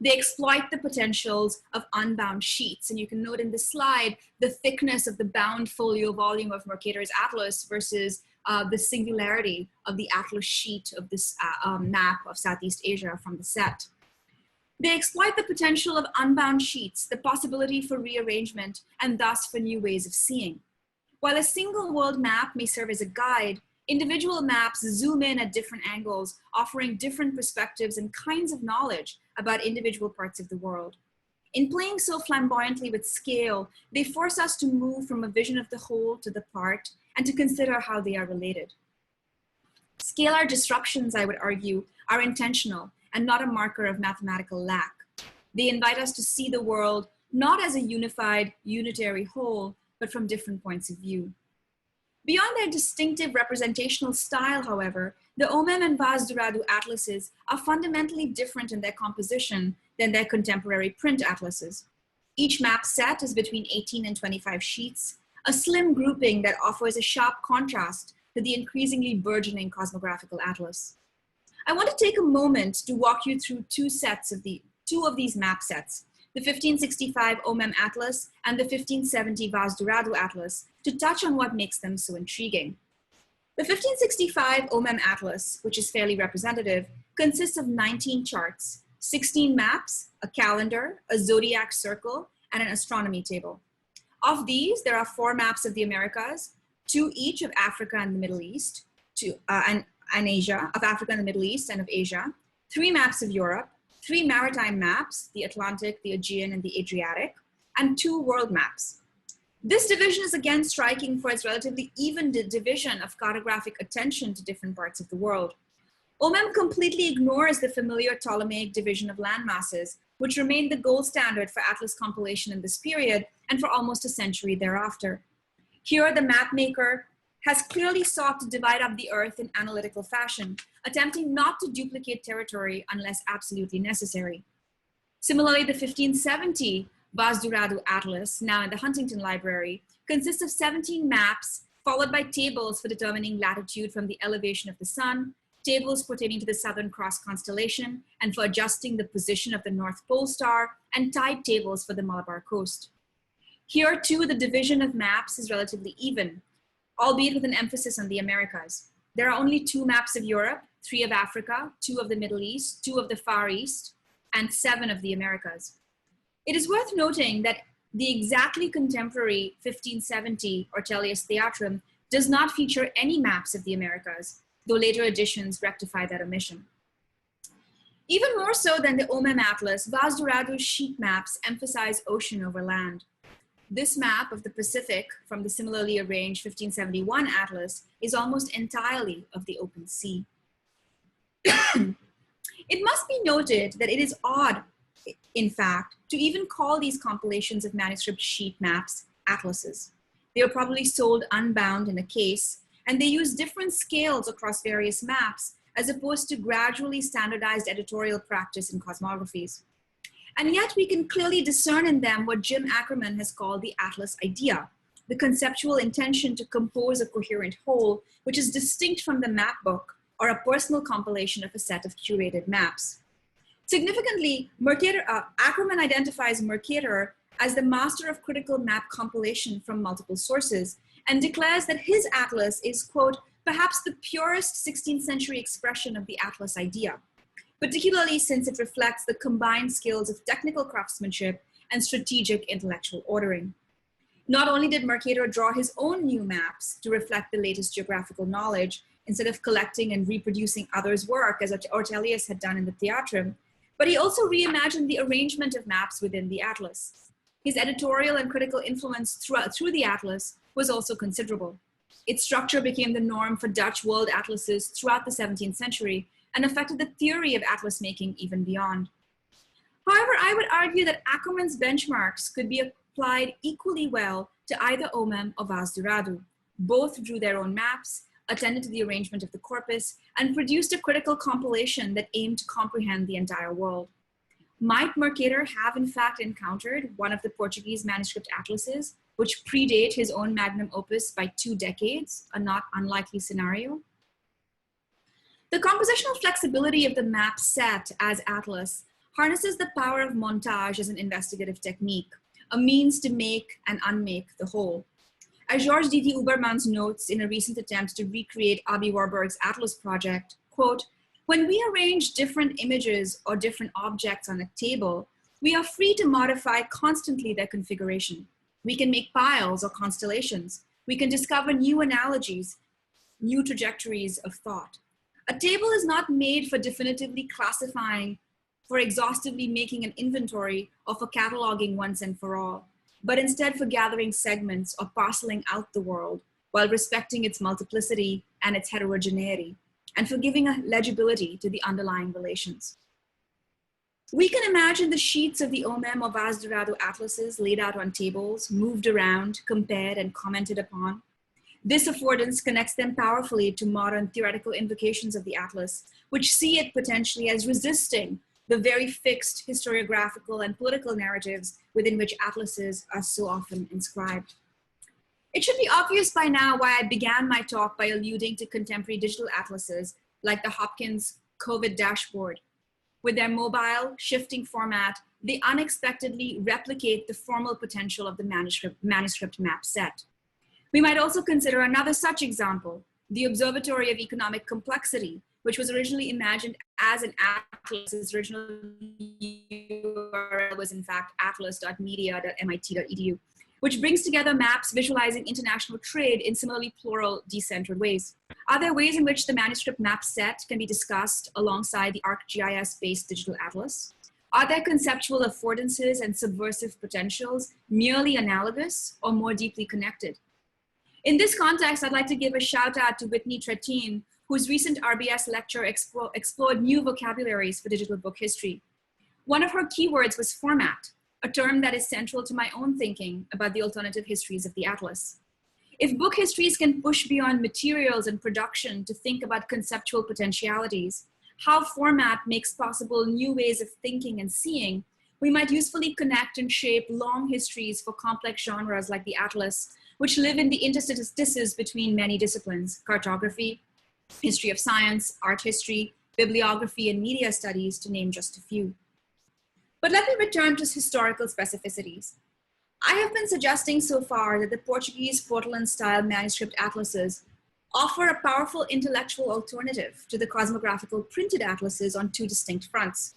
They exploit the potentials of unbound sheets, and you can note in this slide the thickness of the bound folio volume of Mercator's Atlas versus the singularity of the atlas sheet of this map of Southeast Asia from the set. They exploit the potential of unbound sheets, the possibility for rearrangement, and thus for new ways of seeing. While a single world map may serve as a guide, individual maps zoom in at different angles, offering different perspectives and kinds of knowledge about individual parts of the world. In playing so flamboyantly with scale, they force us to move from a vision of the whole to the part and to consider how they are related. Scalar disruptions, I would argue, are intentional and not a marker of mathematical lack. They invite us to see the world not as a unified, unitary whole, but from different points of view. Beyond their distinctive representational style, however, the OMM and Dourado atlases are fundamentally different in their composition than their contemporary print atlases. Each map set is between 18 and 25 sheets, a slim grouping that offers a sharp contrast to the increasingly burgeoning cosmographical atlas. I want to take a moment to walk you through two of these map sets, the 1565 OMM Atlas and the 1570 Dourado Atlas, to touch on what makes them so intriguing. The 1565 OMM Atlas, which is fairly representative, consists of 19 charts, 16 maps, a calendar, a zodiac circle, and an astronomy table. Of these, there are 4 maps of the Americas, 2 each of Africa and the Middle East, and Asia, of Africa and the Middle East and of Asia, 3 maps of Europe, 3 maritime maps, the Atlantic, the Aegean, and the Adriatic, and 2 world maps. This division is again striking for its relatively even division of cartographic attention to different parts of the world. OMM completely ignores the familiar Ptolemaic division of land masses, which remained the gold standard for atlas compilation in this period and for almost a century thereafter. Here, the mapmaker has clearly sought to divide up the earth in analytical fashion, attempting not to duplicate territory unless absolutely necessary. Similarly, the 1570 Dourado Atlas, now in the Huntington Library, consists of 17 maps, followed by tables for determining latitude from the elevation of the sun, tables pertaining to the Southern Cross constellation, and for adjusting the position of the North Pole Star, and tide tables for the Malabar coast. Here, too, the division of maps is relatively even, albeit with an emphasis on the Americas. There are only 2 maps of Europe, 3 of Africa, 2 of the Middle East, 2 of the Far East, and 7 of the Americas. It is worth noting that the exactly contemporary 1570 Ortelius Theatrum does not feature any maps of the Americas, though later editions rectify that omission. Even more so than the OMM Atlas, Dourado's sheet maps emphasize ocean over land. This map of the Pacific from the similarly arranged 1571 Atlas is almost entirely of the open sea. It must be noted that it is odd, in fact, to even call these compilations of manuscript sheet maps atlases. They are probably sold unbound in a case, and they use different scales across various maps, as opposed to gradually standardized editorial practice in cosmographies. And yet we can clearly discern in them what Jim Ackerman has called the atlas idea, the conceptual intention to compose a coherent whole, which is distinct from the map book or a personal compilation of a set of curated maps. Significantly, Ackerman identifies Mercator as the master of critical map compilation from multiple sources and declares that his atlas is, quote, perhaps the purest 16th century expression of the atlas idea, particularly since it reflects the combined skills of technical craftsmanship and strategic intellectual ordering. Not only did Mercator draw his own new maps to reflect the latest geographical knowledge instead of collecting and reproducing others' work as Ortelius had done in the Theatrum, but he also reimagined the arrangement of maps within the atlas. His editorial and critical influence through the atlas was also considerable. Its structure became the norm for Dutch world atlases throughout the 17th century and affected the theory of atlas making even beyond. However, I would argue that Ackerman's benchmarks could be applied equally well to either OMM or Dourado. Both drew their own maps, attended to the arrangement of the corpus, and produced a critical compilation that aimed to comprehend the entire world. Might Mercator have in fact encountered one of the Portuguese manuscript atlases, which predate his own magnum opus by 2 decades, a not unlikely scenario? The compositional flexibility of the map set as atlas harnesses the power of montage as an investigative technique, a means to make and unmake the whole. As Georges Didier Ubermans notes in a recent attempt to recreate Aby Warburg's Atlas project, quote, when we arrange different images or different objects on a table, we are free to modify constantly their configuration. We can make piles or constellations. We can discover new analogies, new trajectories of thought. A table is not made for definitively classifying, for exhaustively making an inventory, or for cataloging once and for all, but instead for gathering segments or parceling out the world while respecting its multiplicity and its heterogeneity, and for giving a legibility to the underlying relations. We can imagine the sheets of the OMM or Dourado atlases laid out on tables, moved around, compared, and commented upon. This affordance connects them powerfully to modern theoretical invocations of the atlas, which see it potentially as resisting the very fixed historiographical and political narratives within which atlases are so often inscribed. It should be obvious by now why I began my talk by alluding to contemporary digital atlases like the Hopkins COVID dashboard. With their mobile, shifting format, they unexpectedly replicate the formal potential of the manuscript map set. We might also consider another such example, the Observatory of Economic Complexity, which was originally imagined as an atlas. Its original URL was in fact atlas.media.mit.edu, which brings together maps visualizing international trade in similarly plural, decentered ways. Are there ways in which the manuscript map set can be discussed alongside the ArcGIS-based digital atlas? Are there conceptual affordances and subversive potentials merely analogous or more deeply connected? In this context, I'd like to give a shout out to Whitney Tretine, whose recent RBS lecture explored new vocabularies for digital book history. One of her keywords was format, a term that is central to my own thinking about the alternative histories of the Atlas. If book histories can push beyond materials and production to think about conceptual potentialities, how format makes possible new ways of thinking and seeing, we might usefully connect and shape long histories for complex genres like the Atlas, which live in the interstices between many disciplines: cartography, history of science, art history, bibliography, and media studies, to name just a few. But let me return to historical specificities. I have been suggesting so far that the Portuguese portolan-style manuscript atlases offer a powerful intellectual alternative to the cosmographical printed atlases on two distinct fronts.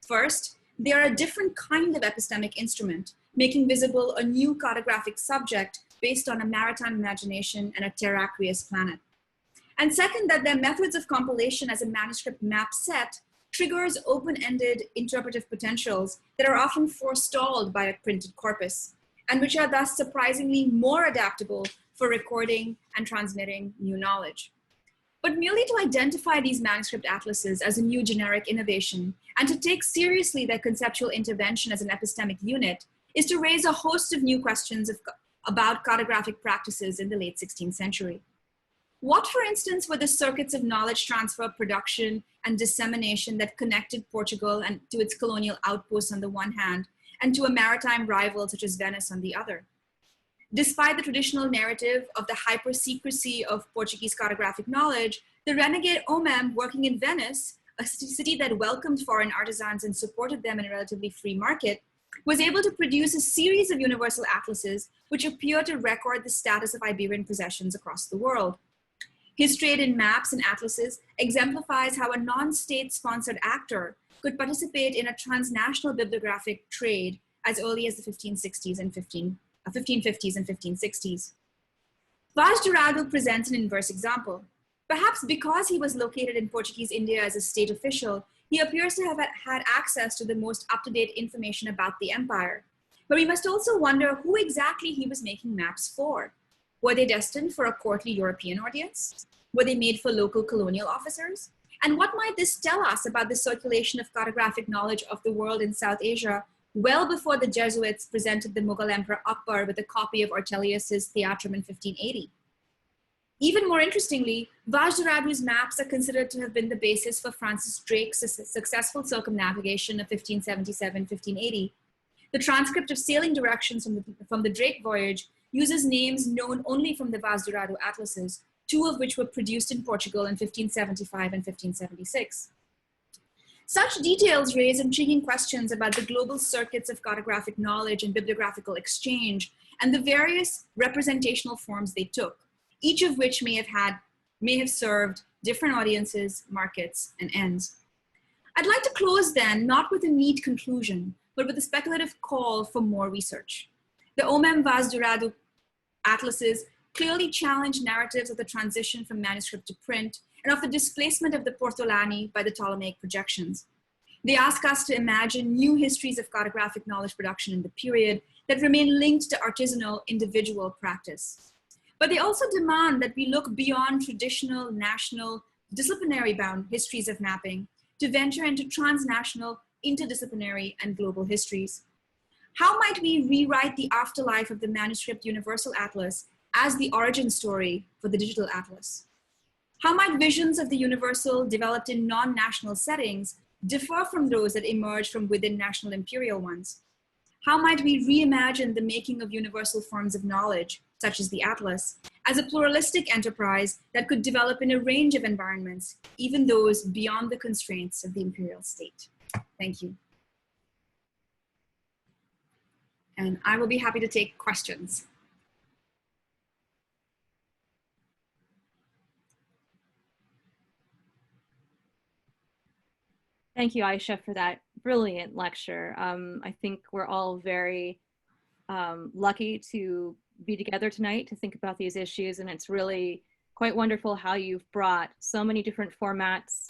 First, they are a different kind of epistemic instrument, making visible a new cartographic subject based on a maritime imagination and a terraqueous planet. And second, that their methods of compilation as a manuscript map set triggers open-ended interpretive potentials that are often forestalled by a printed corpus, and which are thus surprisingly more adaptable for recording and transmitting new knowledge. But merely to identify these manuscript atlases as a new generic innovation and to take seriously their conceptual intervention as an epistemic unit is to raise a host of new questions about cartographic practices in the late 16th century. What, for instance, were the circuits of knowledge transfer, production, and dissemination that connected Portugal and to its colonial outposts on the one hand, and to a maritime rival such as Venice on the other? Despite the traditional narrative of the hyper-secrecy of Portuguese cartographic knowledge, the renegade OMM working in Venice, a city that welcomed foreign artisans and supported them in a relatively free market, was able to produce a series of universal atlases which appear to record the status of Iberian possessions across the world. History in maps and atlases exemplifies how a non-state-sponsored actor could participate in a transnational bibliographic trade as early as the 1550s and 1560s. Vaz Dourado presents an inverse example. Perhaps because he was located in Portuguese India as a state official, he appears to have had access to the most up-to-date information about the empire. But we must also wonder who exactly he was making maps for. Were they destined for a courtly European audience? Were they made for local colonial officers? And what might this tell us about the circulation of cartographic knowledge of the world in South Asia well before the Jesuits presented the Mughal Emperor Akbar with a copy of Ortelius's Theatrum in 1580? Even more interestingly, Vaz Dourado's maps are considered to have been the basis for Francis Drake's successful circumnavigation of 1577-1580. The transcript of sailing directions from the Drake voyage uses names known only from the Vaz Dourado atlases, two of which were produced in Portugal in 1575 and 1576. Such details raise intriguing questions about the global circuits of cartographic knowledge and bibliographical exchange and the various representational forms they took, each of which may have served different audiences, markets, and ends. I'd like to close then, not with a neat conclusion, but with a speculative call for more research. The OMM Vaz Dourado atlases clearly challenge narratives of the transition from manuscript to print and of the displacement of the portolani by the Ptolemaic projections. They ask us to imagine new histories of cartographic knowledge production in the period that remain linked to artisanal individual practice. But they also demand that we look beyond traditional, national, disciplinary-bound histories of mapping to venture into transnational, interdisciplinary, and global histories. How might we rewrite the afterlife of the manuscript Universal Atlas as the origin story for the digital atlas? How might visions of the universal developed in non-national settings differ from those that emerge from within national imperial ones? How might we reimagine the making of universal forms of knowledge, such as the Atlas, as a pluralistic enterprise that could develop in a range of environments, even those beyond the constraints of the imperial state? Thank you. And I will be happy to take questions. Thank you, Ayesha, for that brilliant lecture. I think we're all very lucky to be together tonight to think about these issues, and it's really quite wonderful how you've brought so many different formats,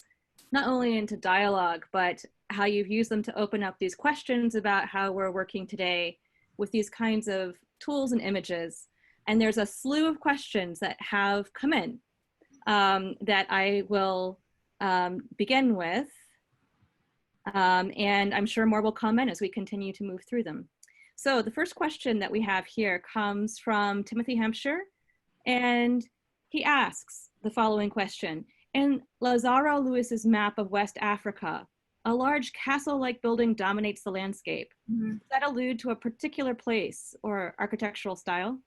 not only into dialogue, but how you've used them to open up these questions about how we're working today with these kinds of tools and images. And there's a slew of questions that have come in that I will begin with. And I'm sure more will come in as we continue to move through them. So the first question that we have here comes from Timothy Hampshire, and he asks the following question. In Lazaro Lewis's map of West Africa, a large castle-like building dominates the landscape. Mm-hmm. Does that allude to a particular place or architectural style?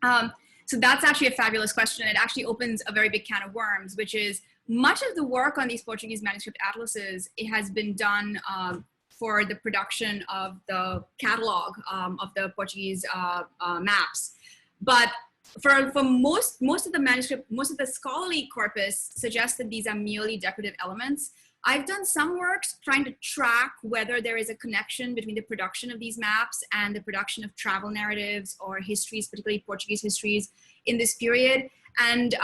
So that's actually a fabulous question. It actually opens a very big can of worms, which is much of the work on these Portuguese manuscript atlases, it has been done for the production of the catalog of the Portuguese maps. But for most of the manuscript, most of the scholarly corpus suggests that these are merely decorative elements. I've done some work trying to track whether there is a connection between the production of these maps and the production of travel narratives or histories, particularly Portuguese histories in this period. And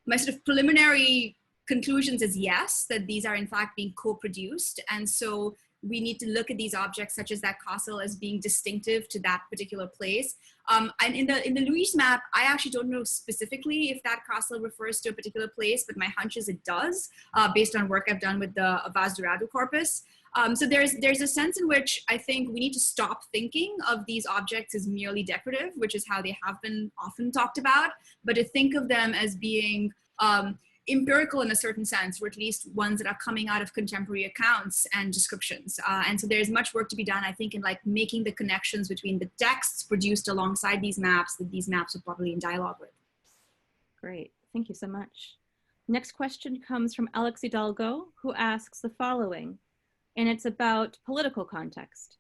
my sort of preliminary conclusions is yes, that these are in fact being co-produced. And so we need to look at these objects such as that castle as being distinctive to that particular place. And in the Luis map, I actually don't know specifically if that castle refers to a particular place, but my hunch is it does, based on work I've done with the Vaz Dourado corpus. So there's a sense in which I think we need to stop thinking of these objects as merely decorative, which is how they have been often talked about, but to think of them as being empirical in a certain sense, or at least ones that are coming out of contemporary accounts and descriptions. And so there's much work to be done, I think, in like making the connections between the texts produced alongside these maps that these maps are probably in dialogue with. Great, thank you so much. Next question comes from Alex Hidalgo, who asks the following, and it's about political context.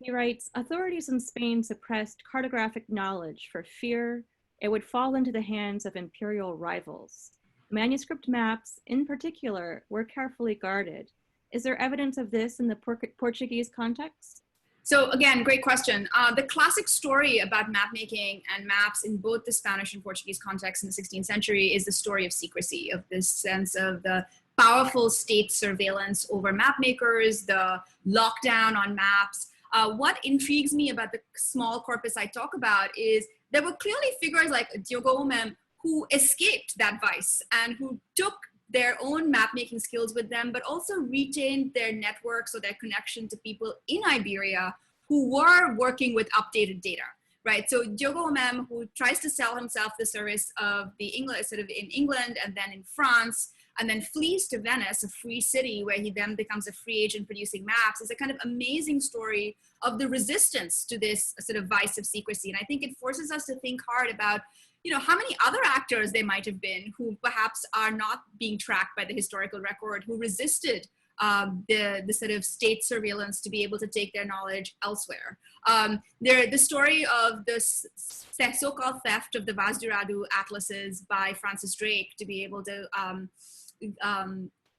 He writes, authorities in Spain suppressed cartographic knowledge for fear it would fall into the hands of imperial rivals. Manuscript maps, in particular, were carefully guarded. Is there evidence of this in the Portuguese context? So again, great question. The classic story about map making and maps in both the Spanish and Portuguese context in the 16th century is the story of secrecy, of this sense of the powerful state surveillance over map makers, the lockdown on maps. What intrigues me about the small corpus I talk about is there were clearly figures like Diogo Homem who escaped that vice and who took their own map-making skills with them, but also retained their networks or their connection to people in Iberia who were working with updated data, right? So Diogo Homem, who tries to sell himself the service of the English, sort of in England and then in France, and then flees to Venice, a free city, where he then becomes a free agent producing maps, is a kind of amazing story of the resistance to this sort of vice of secrecy. And I think it forces us to think hard about, you know, how many other actors there might have been who perhaps are not being tracked by the historical record, who resisted the sort of state surveillance to be able to take their knowledge elsewhere. The story of this so-called theft of the Vaz Dourado atlases by Francis Drake to be able to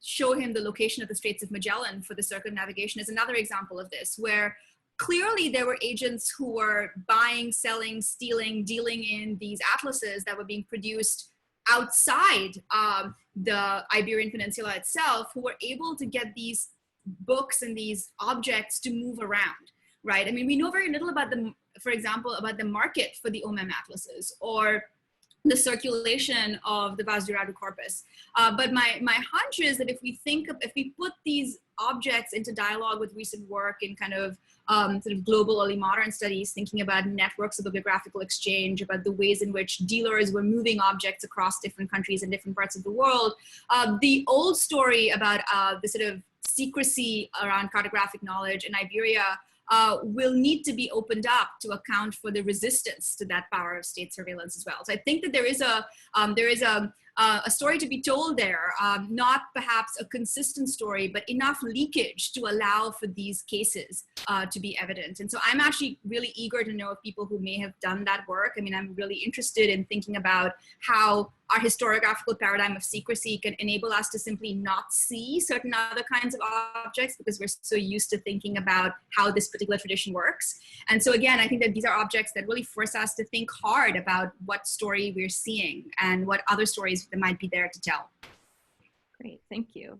show him the location of the Straits of Magellan for the circumnavigation is another example of this, where clearly there were agents who were buying, selling, stealing, dealing in these atlases that were being produced outside the Iberian Peninsula itself, who were able to get these books and these objects to move around, right? I mean, we know very little about the, for example, about the market for the OMM Atlases or the circulation of the Vaz Dourado corpus. But my hunch is that if we put these objects into dialogue with recent work in kind of sort of global early modern studies, thinking about networks of bibliographical exchange, about the ways in which dealers were moving objects across different countries and different parts of the world, the old story about the sort of secrecy around cartographic knowledge in Iberia will need to be opened up to account for the resistance to that power of state surveillance as well. So I think that there is a story to be told there, not perhaps a consistent story, but enough leakage to allow for these cases to be evident. And so I'm actually really eager to know of people who may have done that work. I mean, I'm really interested in thinking about how our historiographical paradigm of secrecy can enable us to simply not see certain other kinds of objects because we're so used to thinking about how this particular tradition works. And so again, I think that these are objects that really force us to think hard about what story we're seeing and what other stories that might be there to tell. Great, thank you.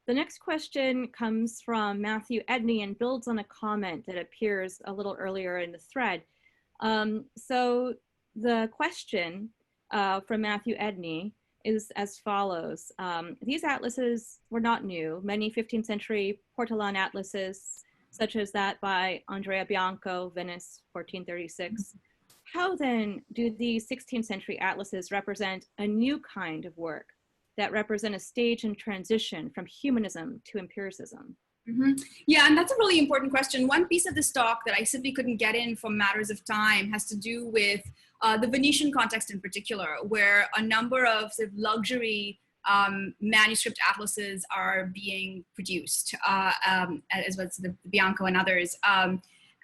The next question comes from Matthew Edney and builds on a comment that appears a little earlier in the thread. So the question from Matthew Edney is as follows. These atlases were not new. Many 15th century portolan atlases, such as that by Andrea Bianco, Venice, 1436. How then do these 16th century atlases represent a new kind of work that represent a stage in transition from humanism to empiricism? Yeah, and that's a really important question. One piece of this talk that I simply couldn't get in for matters of time has to do with the Venetian context in particular, where a number of sort of luxury manuscript atlases are being produced, as well as the Bianco and others.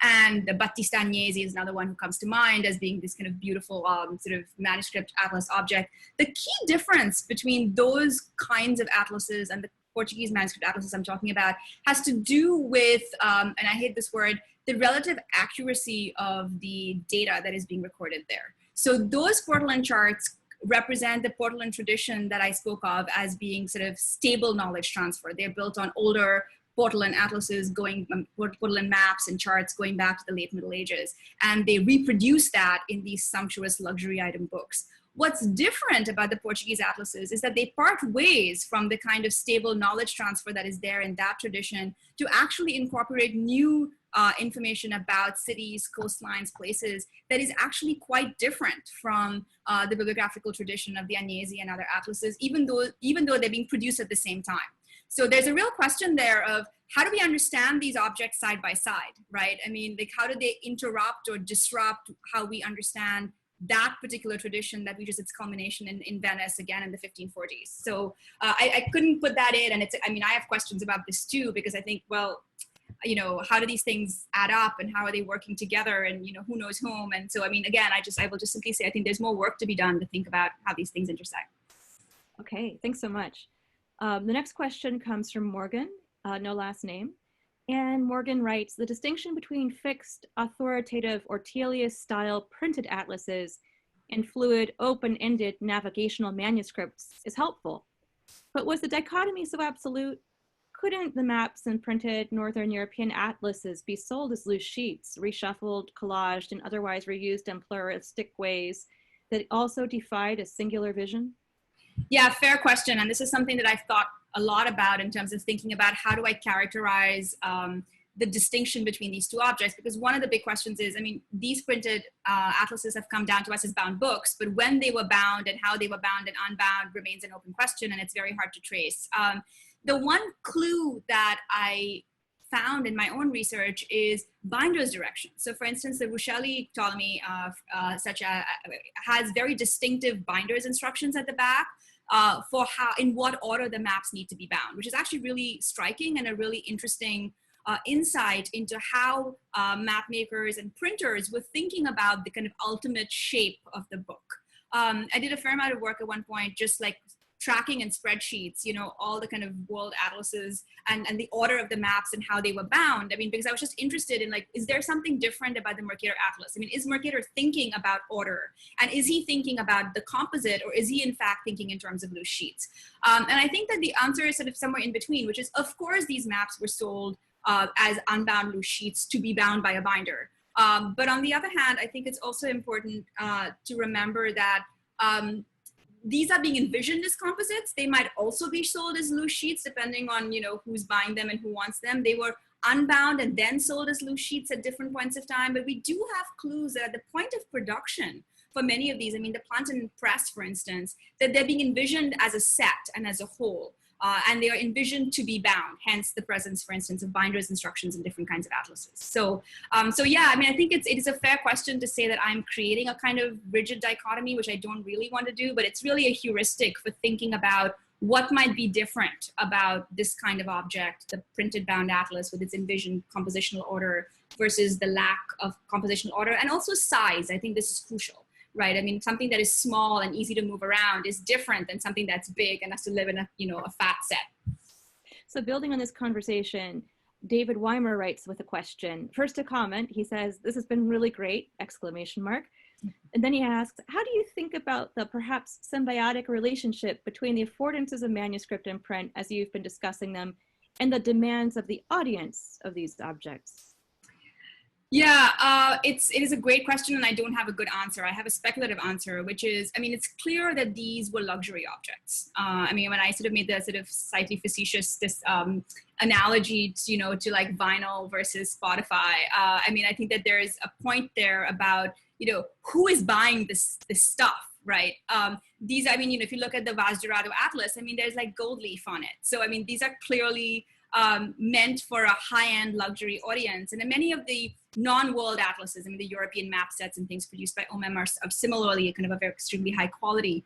And the Battista Agnesi is another one who comes to mind as being this kind of beautiful sort of manuscript atlas object. The key difference between those kinds of atlases and the Portuguese manuscript atlases I'm talking about has to do with, and I hate this word, the relative accuracy of the data that is being recorded there. So those portolan charts represent the portolan tradition that I spoke of as being sort of stable knowledge transfer. They're built on older portolan atlases, portolan maps and charts going back to the late Middle Ages. And they reproduce that in these sumptuous luxury item books. What's different about the Portuguese atlases is that they part ways from the kind of stable knowledge transfer that is there in that tradition to actually incorporate new information about cities, coastlines, places that is actually quite different from the bibliographical tradition of the Agnesi and other atlases, even though they're being produced at the same time. So there's a real question there of how do we understand these objects side by side, right? I mean, like how do they interrupt or disrupt how we understand that particular tradition that reaches its culmination in Venice again in the 1540s. So I couldn't put that in, and I have questions about this too, because I think, well, how do these things add up and how are they working together and, who knows whom? And so, again, I will just simply say, I think there's more work to be done to think about how these things intersect. Okay, thanks so much. The next question comes from Morgan, no last name. And Morgan writes, the distinction between fixed, authoritative, Ortelius-style printed atlases and fluid, open-ended navigational manuscripts is helpful. But was the dichotomy so absolute? Couldn't the maps and printed Northern European atlases be sold as loose sheets, reshuffled, collaged, and otherwise reused in pluralistic ways that also defied a singular vision? Yeah, fair question. And this is something that I've thought a lot about in terms of thinking about how do I characterize the distinction between these two objects, because one of the big questions is, these printed atlases have come down to us as bound books, but when they were bound and how they were bound and unbound remains an open question, and it's very hard to trace. The one clue that I found in my own research is binder's direction. So for instance, the Ruscelli Ptolemy has very distinctive binder's instructions at the back for in what order the maps need to be bound, which is actually really striking and a really interesting insight into how map makers and printers were thinking about the kind of ultimate shape of the book. I did a fair amount of work at one point, just like tracking in spreadsheets, all the kind of world atlases and the order of the maps and how they were bound. Because I was just interested in is there something different about the Mercator Atlas? Is Mercator thinking about order? And is he thinking about the composite, or is he in fact thinking in terms of loose sheets? And I think that the answer is sort of somewhere in between, which is, of course, these maps were sold as unbound loose sheets to be bound by a binder. But on the other hand, I think it's also important to remember that these are being envisioned as composites. They might also be sold as loose sheets, depending on who's buying them and who wants them. They were unbound and then sold as loose sheets at different points of time. But we do have clues that at the point of production for many of these, the Plantin press, for instance, that they're being envisioned as a set and as a whole. And they are envisioned to be bound, hence the presence, for instance, of binders instructions in different kinds of atlases. So yeah, I think it is a fair question to say that I'm creating a kind of rigid dichotomy, which I don't really want to do, but it's really a heuristic for thinking about what might be different about this kind of object, the printed bound atlas with its envisioned compositional order versus the lack of compositional order, and also size. I think this is crucial, right? I mean, something that is small and easy to move around is different than something that's big and has to live in a, you know, a fat set. So building on this conversation, David Weimer writes with a question. First a comment, he says, "This has been really great!" exclamation mark. And then he asks, how do you think about the perhaps symbiotic relationship between the affordances of manuscript and print as you've been discussing them and the demands of the audience of these objects? Yeah, it is a great question, and I don't have a good answer. I have a speculative answer, which is, I mean, it's clear that these were luxury objects. I mean, when I sort of made the sort of slightly facetious analogy to, you know, to like vinyl versus Spotify, I mean, I think that there is a point there about, you know, who is buying this stuff, right? These, I mean, you know, if you look at the Dourado Atlas, I mean, there's like gold leaf on it. So, I mean, these are clearly meant for a high-end luxury audience. And then many of the non-world atlases, I mean, the European map sets and things produced by OMM are similarly kind of a very extremely high quality.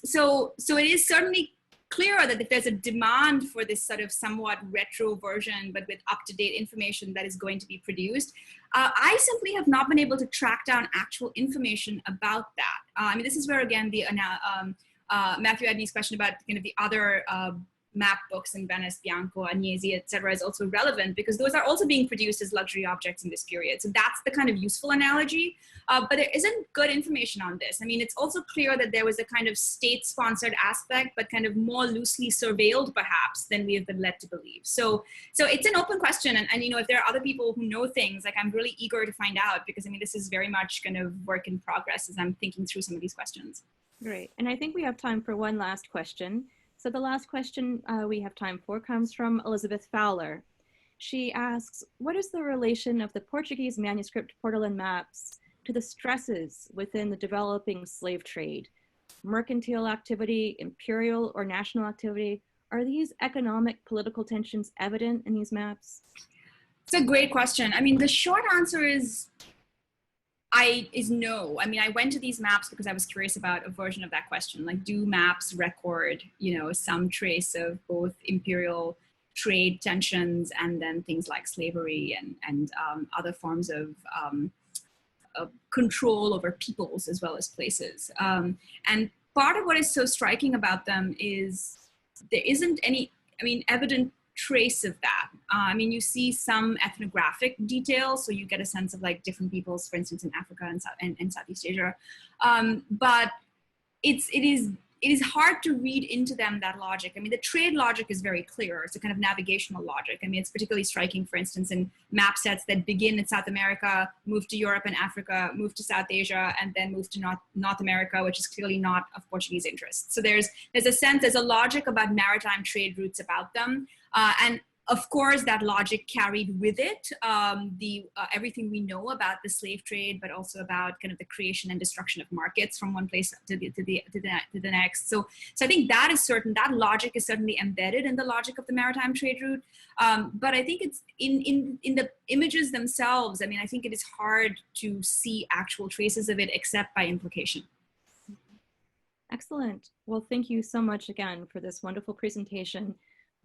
So it is certainly clear that if there's a demand for this sort of somewhat retro version, but with up-to-date information that is going to be produced, I simply have not been able to track down actual information about that. I mean, this is where, again, the Matthew Edney's question about kind of the other map books in Venice, Bianco, Agnesi, et cetera, is also relevant, because those are also being produced as luxury objects in this period. So that's the kind of useful analogy, but there isn't good information on this. I mean, it's also clear that there was a kind of state-sponsored aspect, but kind of more loosely surveilled perhaps than we have been led to believe. So it's an open question, and you know, if there are other people who know things, like, I'm really eager to find out, because I mean, this is very much kind of work in progress as I'm thinking through some of these questions. Great, and I think we have time for one last question. So the last question we have time for comes from Elizabeth Fowler. She asks, what is the relation of the Portuguese manuscript portolan maps to the stresses within the developing slave trade? Mercantile activity, imperial or national activity, are these economic political tensions evident in these maps? It's a great question. I mean, the short answer is no. I mean, I went to these maps because I was curious about a version of that question. Like, do maps record, you know, some trace of both imperial trade tensions and then things like slavery and other forms of control over peoples as well as places. And part of what is so striking about them is there isn't any, I mean, evident trace of that. I mean, you see some ethnographic details, so you get a sense of like different peoples, for instance, in Africa and Southeast Asia. But it is hard to read into them that logic. I mean, the trade logic is very clear. It's a kind of navigational logic. I mean, it's particularly striking, for instance, in map sets that begin in South America, move to Europe and Africa, move to South Asia, and then move to North America, which is clearly not of Portuguese interest. So there's a sense, there's a logic about maritime trade routes about them. And of course, that logic carried with it everything we know about the slave trade, but also about kind of the creation and destruction of markets from one place to the next. So I think that is certain. That logic is certainly embedded in the logic of the maritime trade route. But I think it's in the images themselves. I mean, I think it is hard to see actual traces of it except by implication. Excellent. Well, thank you so much again for this wonderful presentation.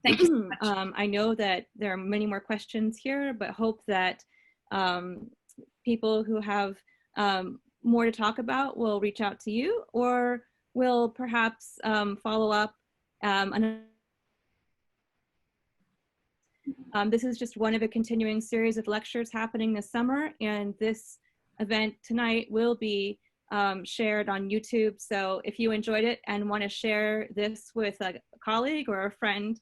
Thank you so much. I know that there are many more questions here, but hope that people who have more to talk about will reach out to you, or will perhaps follow up. This is just one of a continuing series of lectures happening this summer, and this event tonight will be shared on YouTube. So if you enjoyed it and want to share this with a colleague or a friend,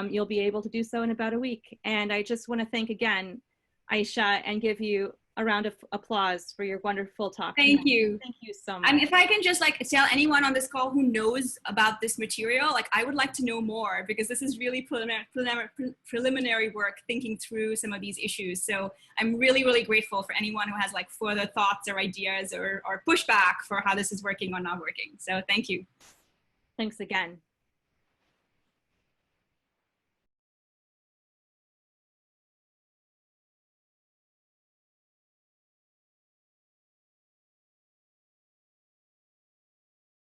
you'll be able to do so in about a week. And I just want to thank again, Ayesha, and give you a round of applause for your wonderful talk. Thank you. Thank you so much. And if I can just like tell anyone on this call who knows about this material, like, I would like to know more, because this is really preliminary work thinking through some of these issues. So I'm really, really grateful for anyone who has like further thoughts or ideas or pushback for how this is working or not working. So thank you. Thanks again.